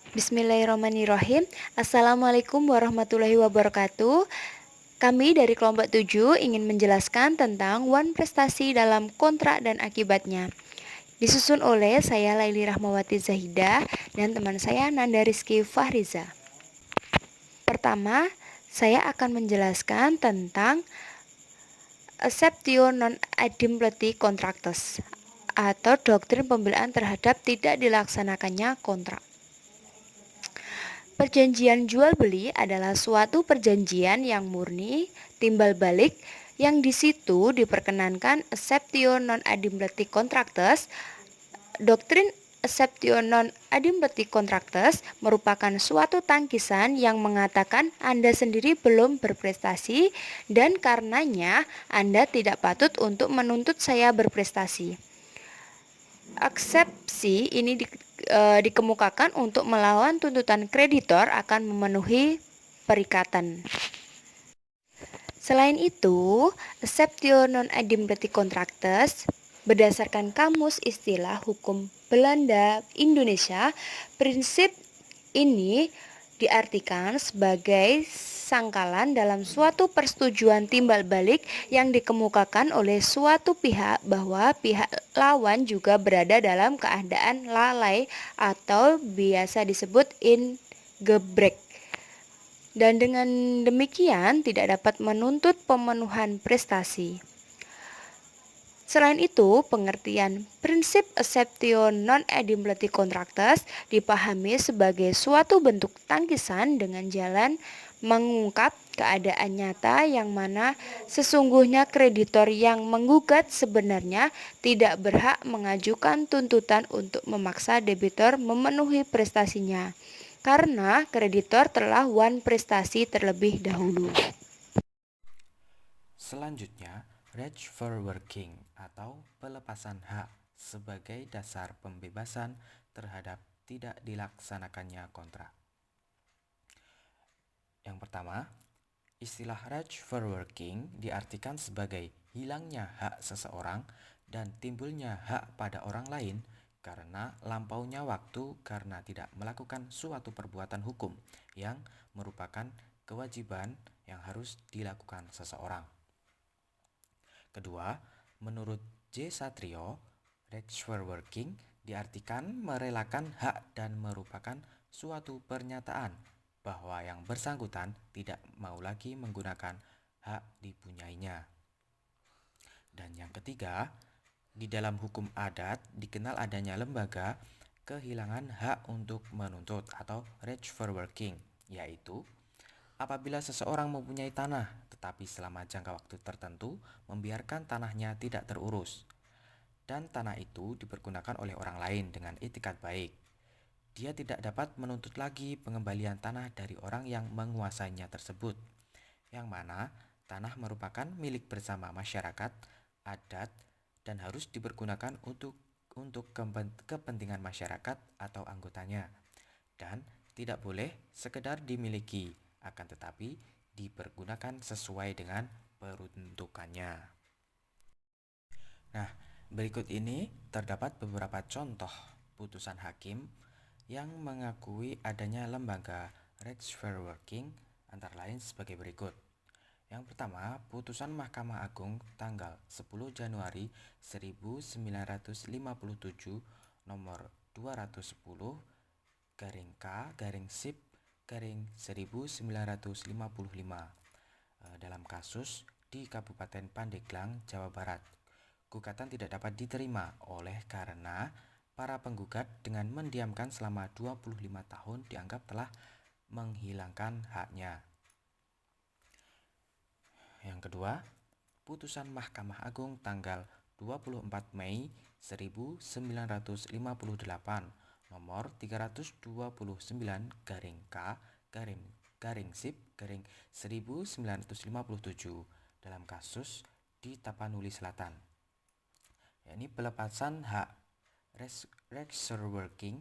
Bismillahirrahmanirrahim. Assalamualaikum warahmatullahi wabarakatuh. Kami dari kelompok 7 ingin menjelaskan tentang One Prestasi dalam kontrak dan akibatnya. Disusun oleh saya Laili Rahmawati Zahidah dan teman saya Nanda Rizky Fahriza. Pertama, saya akan menjelaskan tentang Acceptio non adimpleti contractus atau doktrin pembelaan terhadap tidak dilaksanakannya kontrak. Perjanjian jual beli adalah suatu perjanjian yang murni timbal balik yang di situ diperkenankan acceptio non adimpleti contractus. Doktrin acceptio non adimpleti contractus merupakan suatu tangkisan yang mengatakan Anda sendiri belum berprestasi dan karenanya Anda tidak patut untuk menuntut saya berprestasi. Aksepsi ini dikemukakan untuk melawan tuntutan kreditor akan memenuhi perikatan. Selain itu, acceptio non adimpleti contractus berdasarkan kamus istilah hukum Belanda Indonesia, prinsip ini diartikan sebagai sangkalan dalam suatu persetujuan timbal balik yang dikemukakan oleh suatu pihak bahwa pihak lawan juga berada dalam keadaan lalai atau biasa disebut ingebrek, dan dengan demikian tidak dapat menuntut pemenuhan prestasi. Selain itu, pengertian prinsip acceptio non adimpleti contractus dipahami sebagai suatu bentuk tangkisan dengan jalan mengungkap keadaan nyata yang mana sesungguhnya kreditor yang menggugat sebenarnya tidak berhak mengajukan tuntutan untuk memaksa debitur memenuhi prestasinya, karena kreditor telah wan prestasi terlebih dahulu. Selanjutnya, right for working atau pelepasan hak sebagai dasar pembebasan terhadap tidak dilaksanakannya kontrak. Yang pertama, istilah right for working diartikan sebagai hilangnya hak seseorang dan timbulnya hak pada orang lain karena lampaunya waktu karena tidak melakukan suatu perbuatan hukum yang merupakan kewajiban yang harus dilakukan seseorang. Kedua, menurut J. Satrio, right for working diartikan merelakan hak dan merupakan suatu pernyataan bahwa yang bersangkutan tidak mau lagi menggunakan hak dipunyainya. Dan yang ketiga, di dalam hukum adat dikenal adanya lembaga kehilangan hak untuk menuntut atau right for working, yaitu apabila seseorang mempunyai tanah tetapi selama jangka waktu tertentu membiarkan tanahnya tidak terurus dan tanah itu dipergunakan oleh orang lain dengan itikat baik, dia tidak dapat menuntut lagi pengembalian tanah dari orang yang menguasainya tersebut, yang mana tanah merupakan milik bersama masyarakat adat dan harus dipergunakan untuk kepentingan masyarakat atau anggotanya dan tidak boleh sekedar dimiliki, akan tetapi dipergunakan sesuai dengan peruntukannya. Nah, berikut ini terdapat beberapa contoh putusan hakim yang mengakui adanya lembaga rights for working antara lain sebagai berikut. Yang pertama, putusan Mahkamah Agung tanggal 10 Januari 1957 nomor 210 garing K garing SIP garing 1955 dalam kasus di Kabupaten Pandeglang, Jawa Barat. Gugatan tidak dapat diterima oleh karena para penggugat dengan mendiamkan selama 25 tahun dianggap telah menghilangkan haknya. Yang kedua, putusan Mahkamah Agung tanggal 24 Mei 1958 nomor 329 garing K garing garing SIP garing 1957 dalam kasus di Tapanuli Selatan, yakni pelepasan hak reserve working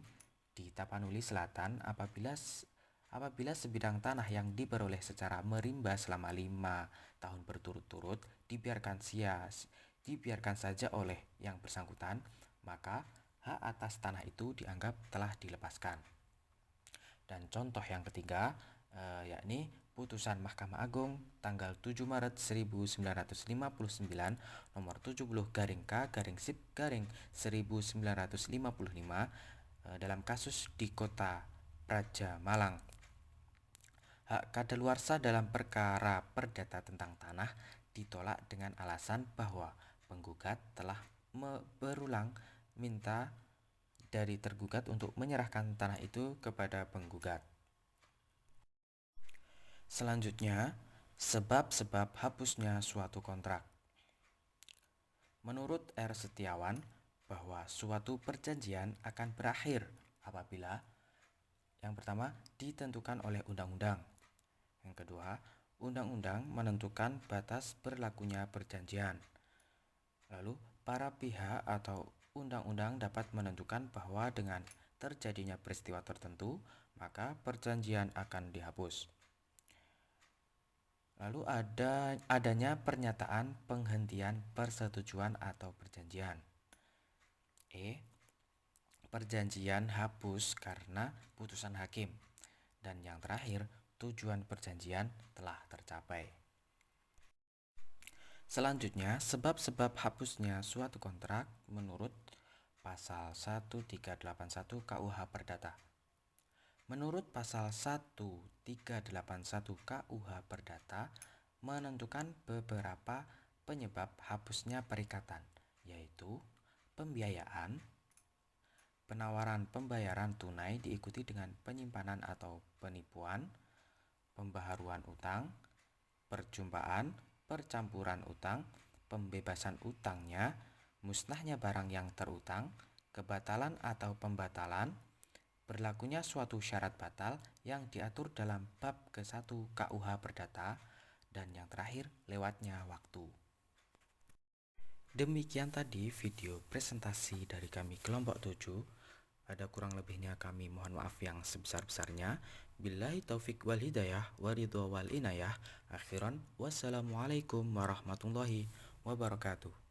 di Tapanuli Selatan apabila sebidang tanah yang diperoleh secara merimba selama 5 tahun berturut-turut dibiarkan saja oleh yang bersangkutan, maka hak atas tanah itu dianggap telah dilepaskan. Dan contoh yang ketiga yakni Putusan Mahkamah Agung tanggal 7 Maret 1959 nomor 70 K/Sip/1955 dalam kasus di Kota Praja Malang. Hak kadaluarsa dalam perkara perdata tentang tanah ditolak dengan alasan bahwa penggugat telah berulang minta dari tergugat untuk menyerahkan tanah itu kepada penggugat. Selanjutnya, sebab-sebab hapusnya suatu kontrak. Menurut R. Setiawan, bahwa suatu perjanjian akan berakhir apabila yang pertama ditentukan oleh undang-undang. Yang kedua, undang-undang menentukan batas berlakunya perjanjian. Lalu, para pihak atau undang-undang dapat menentukan bahwa dengan terjadinya peristiwa tertentu, maka perjanjian akan dihapus. Lalu adanya pernyataan penghentian persetujuan atau perjanjian. Perjanjian hapus karena putusan hakim. Dan yang terakhir, tujuan perjanjian telah tercapai. Selanjutnya, sebab-sebab hapusnya suatu kontrak menurut pasal 1381 KUH Perdata. Menurut pasal 1381 KUH Perdata menentukan beberapa penyebab hapusnya perikatan, yaitu pembiayaan, penawaran pembayaran tunai diikuti dengan penyimpanan atau penipuan, pembaharuan utang, perjumpaan, percampuran utang, pembebasan utangnya, musnahnya barang yang terutang, kebatalan atau pembatalan, berlakunya suatu syarat batal yang diatur dalam bab ke-1 KUH Perdata, dan yang terakhir lewatnya waktu. Demikian tadi video presentasi dari kami kelompok 7. Ada kurang lebihnya kami mohon maaf yang sebesar-besarnya. Billahi taufik wal hidayah waridho wal inayah. Akhiran wassalamualaikum warahmatullahi wabarakatuh.